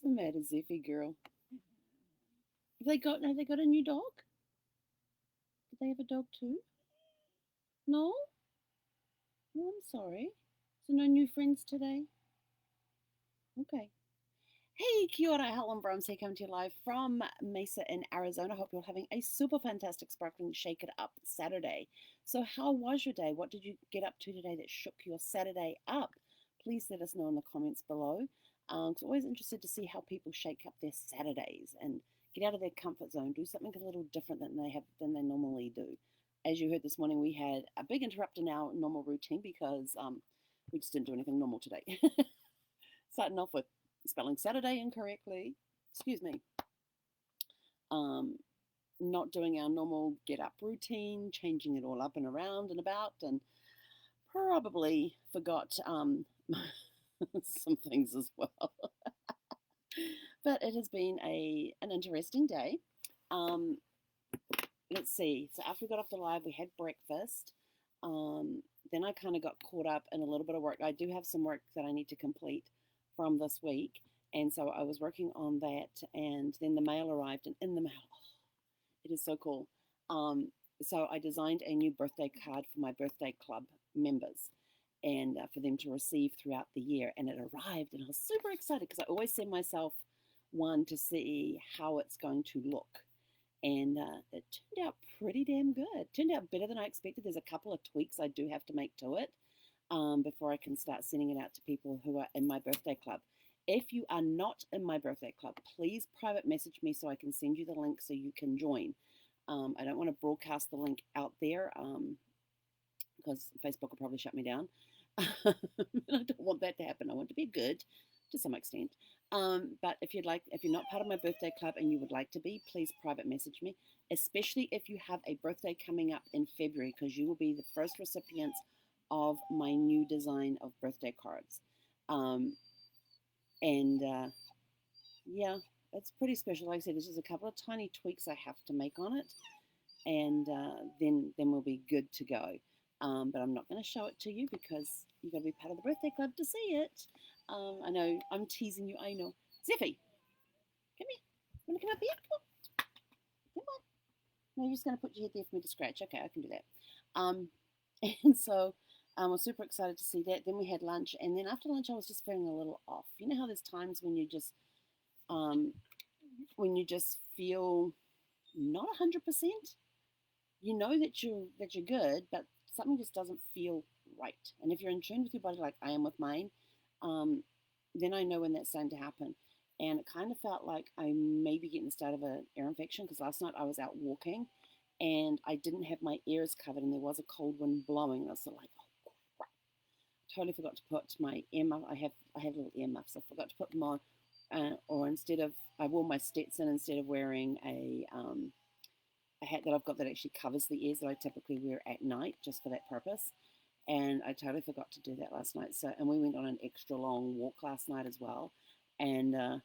the matter, Zeffy girl? Have they got a new dog? Did they have a dog too? No? Oh, I'm sorry. So no new friends today? Okay. Hey, kia ora, Helen Brahms here, coming to you live from Mesa in Arizona. Hope you're having a super fantastic, sparkling, shake it up Saturday. So, how was your day? What did you get up to today that shook your Saturday up? Please let us know in the comments below. It's always interested to see how people shake up their Saturdays and get out of their comfort zone, do something a little different than they normally do. As you heard this morning, we had a big interrupt in our normal routine because we just didn't do anything normal today. Starting off with spelling Saturday incorrectly, excuse me, um, not doing our normal get up routine, changing it all up and around and about, and probably forgot some things as well. But it has been an interesting day. Um, let's see. So after we got off the live, we had breakfast. Then I kind of got caught up in a little bit of work. I do have some work that I need to complete from this week. And so I was working on that, and then the mail arrived, and in the mail, oh, it is so cool. So I designed a new birthday card for my birthday club members, and for them to receive throughout the year. And it arrived, and I was super excited because I always send myself one to see how it's going to look. And it turned out pretty damn good. It turned out better than I expected. There's a couple of tweaks I do have to make to it before I can start sending it out to people who are in my birthday club. If you are not in my birthday club, please private message me so I can send you the link so you can join. I don't want to broadcast the link out there because Facebook will probably shut me down. I don't want that to happen. I want to be good to some extent. But if you're not part of my birthday club and you would like to be, please private message me, especially if you have a birthday coming up in February, because you will be the first recipients of my new design of birthday cards. And yeah, it's pretty special. Like I said, there's just a couple of tiny tweaks I have to make on it, and then we'll be good to go. But I'm not going to show it to you because you got to be part of the birthday club to see it. I know I'm teasing you. I know. Zeffy, come here. Want to come up here? Come on. No, you're just going to put your head there for me to scratch. Okay, I can do that. And so I was super excited to see that. Then we had lunch, and then after lunch, I was just feeling a little off. You know how there's times um, when you just feel not 100%. You know that you're good, but something just doesn't feel right. And if you're in tune with your body, like I am with mine, um, then I know when that's starting to happen. And it kind of felt like I may be getting the start of an ear infection because last night I was out walking and I didn't have my ears covered and there was a cold wind blowing. And I was sort of like, oh crap! Totally forgot to put my earmuff. I have little earmuffs. I forgot to put them on, or instead of I wore my Stetson instead of wearing a hat that I've got that actually covers the ears that I typically wear at night just for that purpose. And I totally forgot to do that last night. And we went on an extra long walk last night as well. And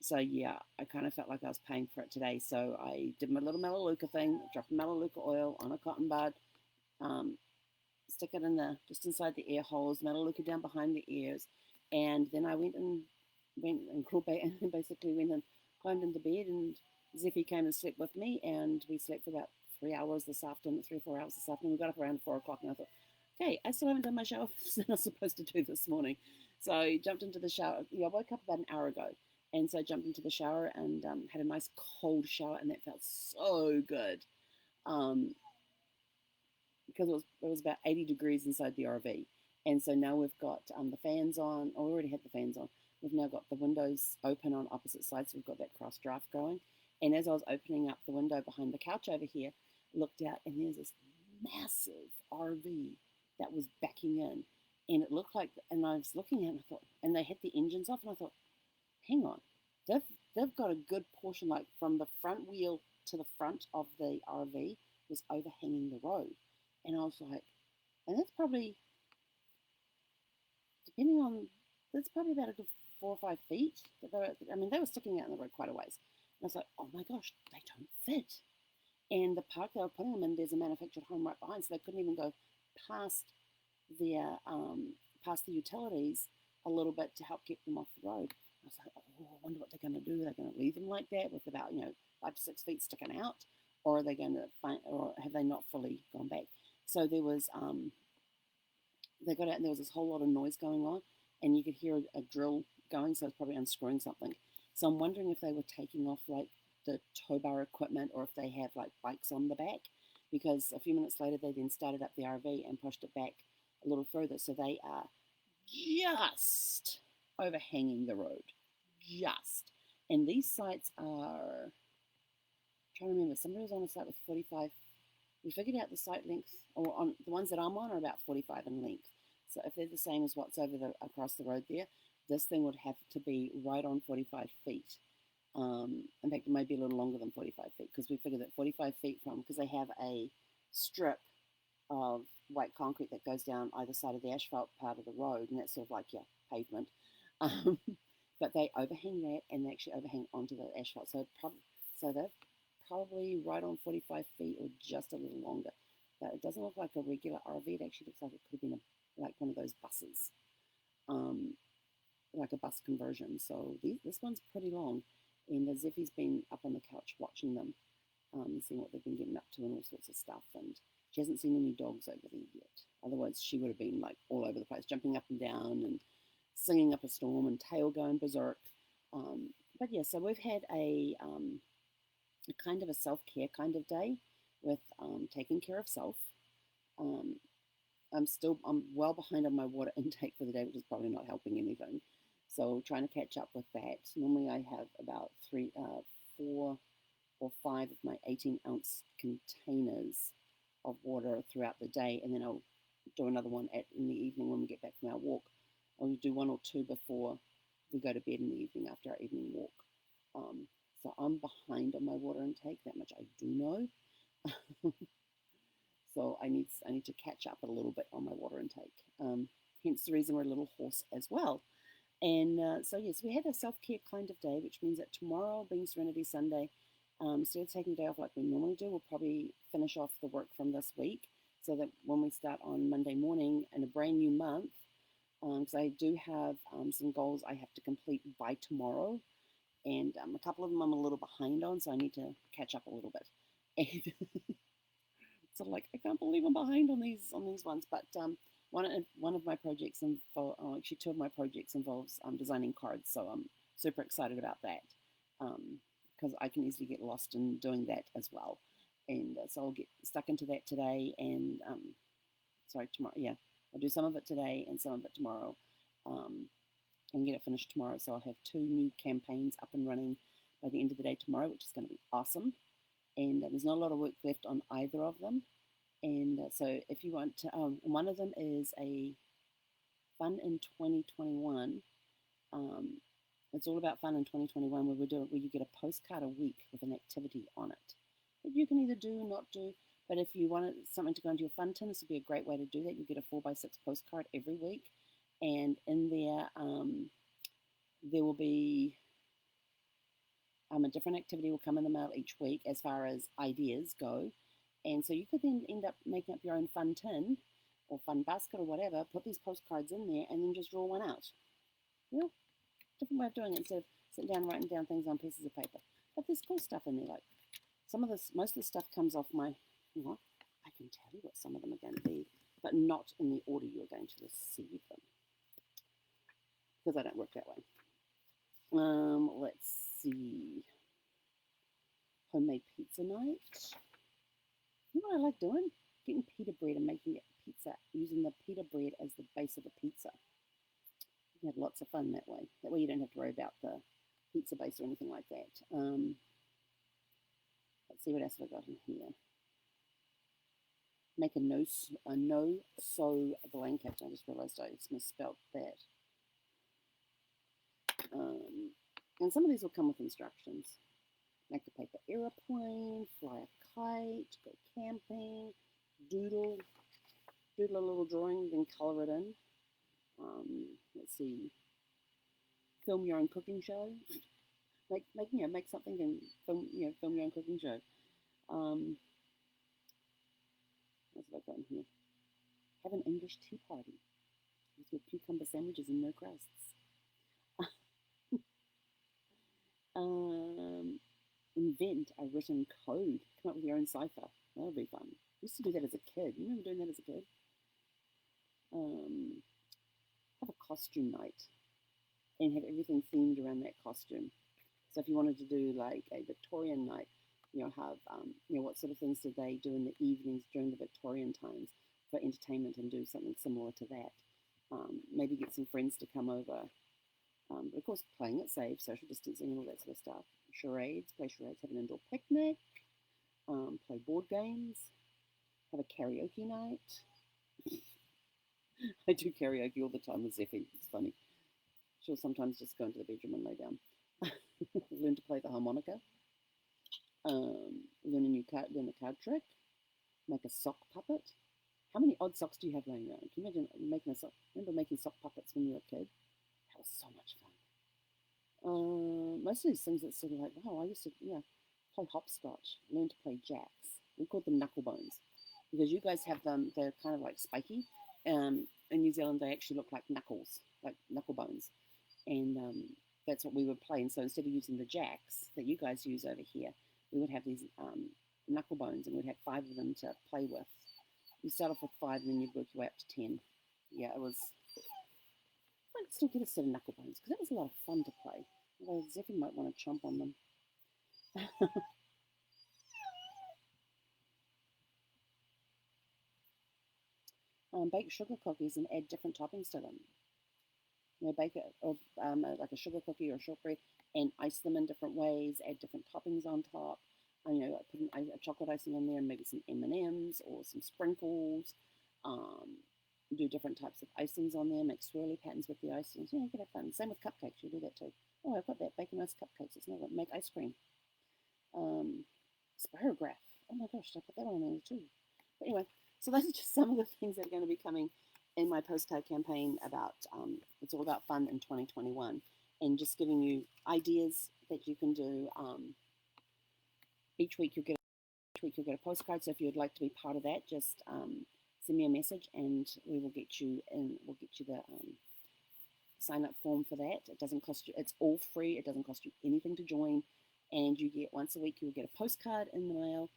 so yeah, I kind of felt like I was paying for it today. So I did my little Melaleuca thing, dropped Melaleuca oil on a cotton bud, um, stick it in just inside the ear holes, Melaleuca down behind the ears, and then I went and crawled back and basically went and climbed into bed, and Zeffy came and slept with me, and we slept for about 3 hours this afternoon, 3 or 4 hours this afternoon. We got up around 4 o'clock, and I thought, okay, I still haven't done my shower that I was supposed to do this morning. So I jumped into the shower. Yeah, I woke up about an hour ago. And so I jumped into the shower and had a nice cold shower, and that felt so good. Um, because it was about 80 degrees inside the RV. And so now we've got the fans on. Oh, we already had the fans on. We've now got the windows open on opposite sides. So we've got that cross draft going. And as I was opening up the window behind the couch over here, looked out and there's this massive RV that was backing in. And it looked like, and I was looking at it and I thought, and they had the engines off and I thought, hang on, they've got a good portion, like from the front wheel to the front of the RV was overhanging the road. And I was like, and that's probably, depending on, that's probably about a good 4 or 5 feet. They were sticking out in the road quite a ways. And I was like, oh my gosh, they don't fit. And the park they were putting them in, there's a manufactured home right behind, so they couldn't even go past their past the utilities a little bit to help get them off the road. I was like, oh, I wonder what they're going to do. They're going to leave them like that with about 5 to 6 feet sticking out, or are they going to find, or have they not fully gone back? So there was they got out and there was this whole lot of noise going on, and you could hear a drill going, so it's probably unscrewing something. So I'm wondering if they were taking off like the tow bar equipment, or if they have like bikes on the back, because a few minutes later they then started up the RV and pushed it back a little further, so they are just overhanging the road, just. And these sites are, I'm trying to remember, somebody was on a site with 45. We figured out the site length, or on the ones that I'm on are about 45 in length. So if they're the same as what's across the road there, this thing would have to be right on 45 feet. In fact, it might be a little longer than 45 feet, because we figured that 45 feet from, because they have a strip of white concrete that goes down either side of the asphalt part of the road, and that's sort of like your pavement. Um, but they overhang that, and they actually overhang onto the asphalt. So they're probably right on 45 feet or just a little longer. But it doesn't look like a regular RV. It actually looks like it could have been like one of those buses, like a bus conversion. So this one's pretty long. And Ziffy's been up on the couch watching them, seeing what they've been getting up to and all sorts of stuff. And she hasn't seen any dogs over there yet. Otherwise, she would have been like all over the place, jumping up and down and singing up a storm and tail going berserk. But yeah, so we've had a kind of a self-care kind of day with taking care of self. Um, I'm well behind on my water intake for the day, which is probably not helping anything. So trying to catch up with that. Normally I have about 4 or 5 of my 18-ounce containers of water throughout the day, and then I'll do another one in the evening when we get back from our walk. I'll do 1 or 2 before we go to bed in the evening after our evening walk. So I'm behind on my water intake, that much I do know. So I need to catch up a little bit on my water intake. Hence the reason we're a little hoarse as well. And so yes, we had a self-care kind of day, which means that tomorrow, being Serenity Sunday, instead of taking a day off like we normally do, we'll probably finish off the work from this week, so that when we start on Monday morning in a brand new month, because I do have some goals I have to complete by tomorrow, and a couple of them I'm a little behind on, so I need to catch up a little bit. And so like, I can't believe I'm behind on these ones, but one of my projects actually 2 of my projects involves designing cards, so I'm super excited about that, because I can easily get lost in doing that as well, and so I'll get stuck into that today, and tomorrow. Yeah, I'll do some of it today and some of it tomorrow, and get it finished tomorrow. So I'll have 2 new campaigns up and running by the end of the day tomorrow, which is going to be awesome. And there's not a lot of work left on either of them. And so if you want to, one of them is a Fun in 2021. It's all about fun in 2021, where where you get a postcard a week with an activity on it that you can either do or not do. But if you want something to go into your fun tin, this would be a great way to do that. You get a 4x6 postcard every week, and in there there will be a different activity will come in the mail each week as far as ideas go. And so you could then end up making up your own fun tin or fun basket or whatever, put these postcards in there, and then just draw one out. You know, different way of doing it instead of sitting down writing down things on pieces of paper. But there's cool stuff in there. Like most of the stuff comes off my, I can tell you what some of them are going to be, but not in the order you're going to receive them, because I don't work that way. Let's see. Homemade pizza night. You know what I like doing? Getting pita bread and making it pizza, using the pita bread as the base of the pizza. You have lots of fun that way. That way you don't have to worry about the pizza base or anything like that. Let's see what else have I got in here. Make a no-sew blanket. I just realized I misspelled that. And some of these will come with instructions. Make a paper airplane, fly a kite, go camping, doodle a little drawing, then color it in. Let's see. Film your own cooking show. Make something and film your own cooking show. What's have I got in here? Have an English tea party with cucumber sandwiches and no crusts. invent a written code. Come up with your own cipher. That would be fun. I used to do that as a kid. You remember doing that as a kid? Have a costume night and have everything themed around that costume. So if you wanted to do like a Victorian night, have what sort of things did they do in the evenings during the Victorian times for entertainment, and do something similar to that. Maybe get some friends to come over. But of course, playing it safe, social distancing, and all that sort of stuff. Charades, play charades, have an indoor picnic, play board games, have a karaoke night. I do karaoke all the time with Zeffie. It's funny. She'll sometimes just go into the bedroom and lay down. Learn to play the harmonica. Learn a card trick. Make a sock puppet. How many odd socks do you have laying around? Can you imagine making a sock? Remember making sock puppets when you were a kid? That was so much fun. Most of these things, it's sort of like, wow, I used to, play hopscotch, learn to play jacks. We called them knuckle bones because you guys have them, they're kind of like spiky. In New Zealand, they actually look like knuckles, like knuckle bones. And that's what we would play. And so instead of using the jacks that you guys use over here, we would have these knuckle bones, and we'd have 5 of them to play with. You start off with 5 and then you'd work your way up to 10. Yeah, it was. I'd still get a set of knuckle bones because it was a lot of fun to play. Although Zeffie might want to chomp on them. Bake sugar cookies and add different toppings to them. Bake it, or like a sugar cookie or shortbread, and ice them in different ways. Add different toppings on top. Put a chocolate icing on there, and maybe some M&Ms or some sprinkles. Do different types of icings on there. Make swirly patterns with the icings. Yeah, you can have fun. Same with cupcakes. You do that too. Oh, I've got that bacon ice cupcakes. It's not make ice cream. Spirograph. Oh my gosh, I put that one on there too. But anyway, so those are just some of the things that are going to be coming in my postcard campaign about. It's all about fun in 2021, and just giving you ideas that you can do. Each week you'll get a postcard. So if you would like to be part of that, just send me a message, and we will get you in. We'll get you the sign up form for that. It doesn't cost you. It's all free. It doesn't cost you anything to join, and you get once a week. You will get a postcard in the mail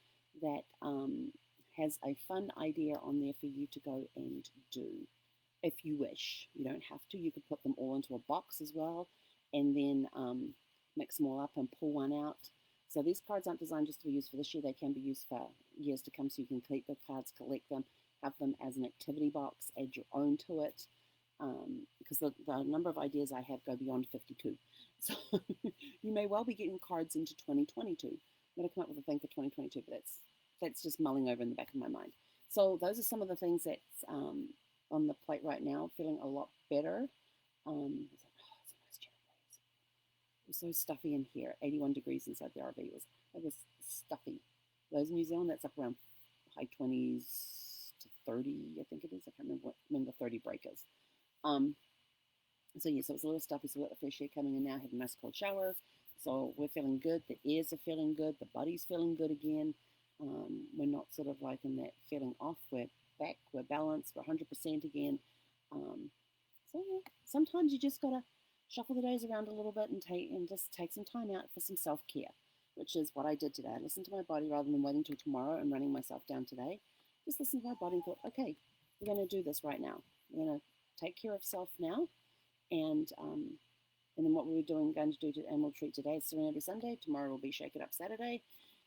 that has a fun idea on there for you to go and do, if you wish. You don't have to. You could put them all into a box as well, and then mix them all up and pull one out. So these cards aren't designed just to be used for this year. They can be used for years to come. So you can keep the cards, collect them, have them as an activity box, add your own to it. Because the number of ideas I have go beyond 52. So you may well be getting cards into 2022. I'm going to come up with a thing for 2022, but that's just mulling over in the back of my mind. So those are some of the things that's on the plate right now. Feeling a lot better. It was so stuffy in here. 81 degrees inside the RV. It was stuffy. Those in New Zealand, that's up around high 20s to 30, I think it is. I can't remember when the 30 break is. So yeah, so it's a little stuffy. So we've got the fresh air coming in now. Had a nice cold shower. So we're feeling good. The ears are feeling good. The body's feeling good again. We're not sort of like in that feeling off. We're back. We're balanced. We're 100% again. So yeah, sometimes you just gotta shuffle the days around a little bit and just take some time out for some self-care, which is what I did today. I listened to my body rather than waiting till tomorrow and running myself down today. Just listened to my body and thought, okay, we're going to do this right now. We're going to take care of self now, and then what we're going to do to Animal Treat today is Serenity Sunday. Tomorrow will be Shake It Up Saturday.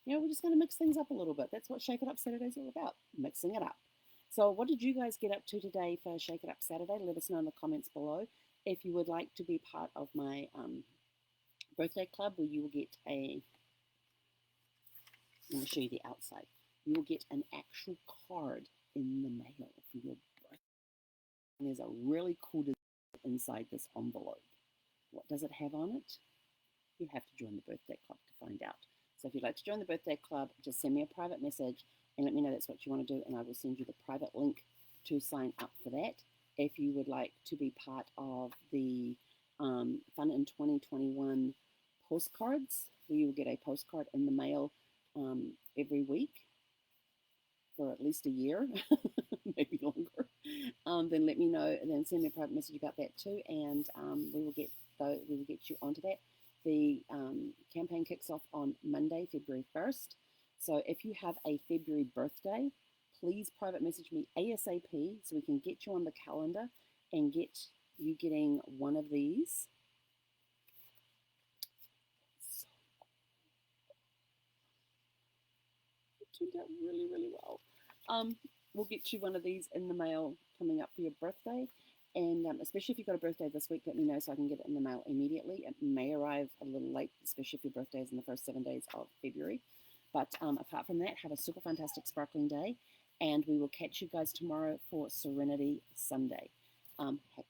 We're just going to mix things up a little bit. That's what Shake It Up Saturday is all about, mixing it up. So what did you guys get up to today for Shake It Up Saturday? Let us know in the comments below. If you would like to be part of my birthday club, where you will get I'm going to show you the outside. You will get an actual card in the mail for your birthday. And there's a really cool design inside this envelope. What does it have on it? You have to join the birthday club to find out. So if you'd like to join the birthday club, just send me a private message and let me know that's what you want to do, and I will send you the private link to sign up for that. If you would like to be part of the Fun in 2021 postcards, where you will get a postcard in the mail every week for at least a year, maybe longer, then let me know, and then send me a private message about that too, and we will get you onto that. The campaign kicks off on Monday, February 1st. So if you have a February birthday, please private message me ASAP so we can get you on the calendar and get you getting one of these. It turned out really, really well. We'll get you one of these in the mail coming up for your birthday. And especially if you've got a birthday this week, let me know so I can get it in the mail immediately. It may arrive a little late, especially if your birthday is in the first 7 days of February. But apart from that, have a super fantastic sparkling day. And we will catch you guys tomorrow for Serenity Sunday. Hek